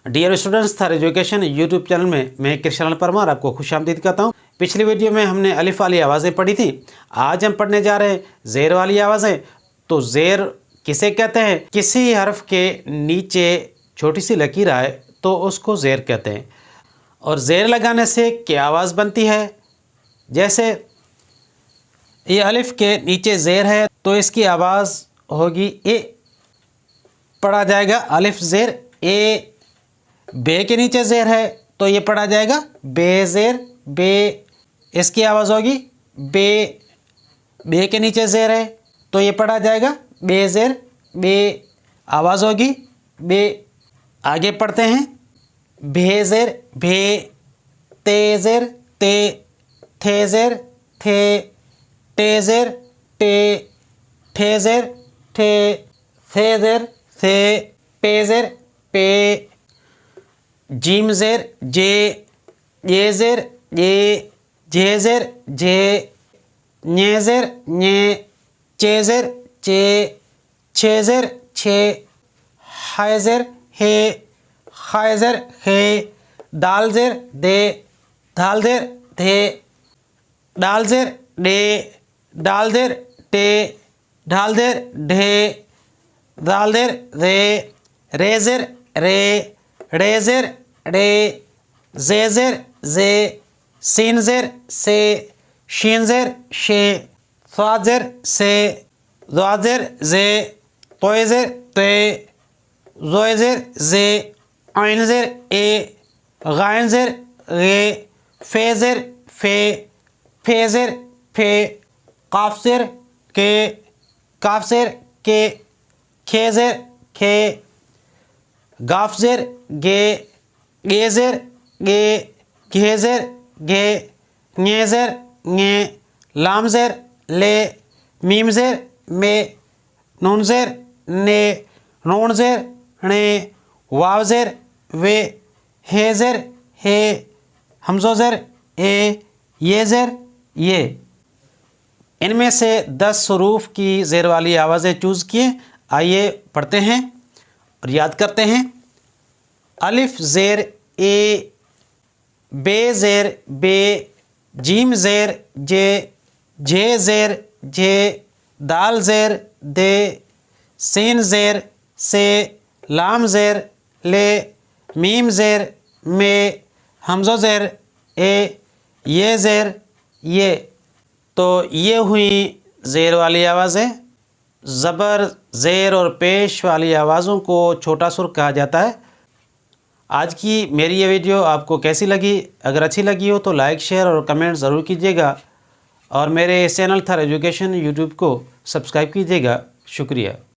Dear students, Thar education YouTube channel में मैं कृष्ण परमार आपको खुशामदीद कहता हूँ। पिछली वीडियो में हमने अलिफ वाली आवाज़ें पढ़ी थी। आज हम पढ़ने जा रहे हैं ज़ेर वाली आवाज़ें। तो ज़ेर किसे कहते हैं? किसी हर्फ के नीचे छोटी सी लकीर आए तो उसको ज़ेर कहते हैं। और ज़ेर लगाने से क्या आवाज़ बनती है? जैसे ये अलिफ के नीचे ज़ेर है तो इसकी आवाज़ होगी ए, पढ़ा जाएगा अलिफ ज़ेर ए। बे के नीचे ज़ेर है तो ये पढ़ा जाएगा बे ज़ेर बे, इसकी आवाज़ होगी बे। बे के नीचे ज़ेर है तो ये पढ़ा जाएगा बे ज़ेर बे, आवाज़ होगी बे। आगे पढ़ते हैं भे ज़ेर भे, ते ज़ेर ते, थे ज़ेर थे, टे ज़ेर टे, ठे ज़ेर ठे, थे ज़ेर थे, पे ज़ेर पे, जीम ज़ेर जे, ये ज़ेर ये, जे ज़ेर जे, nye ज़ेर nye, चे ज़ेर चे, छे ज़ेर छे, हाय ज़ेर हे, हाय ज़ेर हे, दाल ज़ेर दे, दाल ज़ेर धे, डाल ज़ेर डे, डाल ज़ेर डे, ढाल ज़ेर ढे, दाल ज़ेर रे, रे ज़ेर रे, रे ज़ेर रे, जे ज़ेर जे, सीन ज़ेर से, शीन ज़ेर शे, स्वाद ज़ेर से, ज़ाद ज़ेर जे, तोय ज़ेर ते, ज़ोय ज़ेर जे, आइन ज़ेर ए, गाइन ज़ेर गे, फे ज़ेर फे, फे ज़ेर फे, काफ ज़ेर के, काफ ज़ेर के, खे ज़ेर खे, गाफ ज़ेर गे, गे ज़ेर गे, घे ज़ेर घे, ङे ज़ेर ङे, लाम ज़ेर ले, मीम ज़ेर मे, नून ज़ेर ने, नून ज़ेर ने, वाव ज़ेर वे, हे ज़ेर हे, हमज़ो ज़ेर ए, ये ज़ेर ये। इनमें से 10 हरूफ की ज़ेर वाली आवाज़ें चूज़ किए। आइए पढ़ते हैं और याद करते हैं। अलिफ ज़ेर ए, बे ज़ेर बे, जीम ज़ेर जे, जे ज़ेर जे, दाल ज़ेर दे, सीन ज़ेर से, लाम ज़ेर ले, मीम ज़ेर मे, हमज़ो ज़ेर ए, ये ज़ेर ये। तो ये हुई ज़ेर वाली आवाज़ें। ज़बर, ज़ेर और पेश वाली आवाज़ों को छोटा सुर कहा जाता है। आज की मेरी ये वीडियो आपको कैसी लगी? अगर अच्छी लगी हो तो लाइक, शेयर और कमेंट ज़रूर कीजिएगा और मेरे चैनल थार एजुकेशन यूट्यूब को सब्सक्राइब कीजिएगा। शुक्रिया।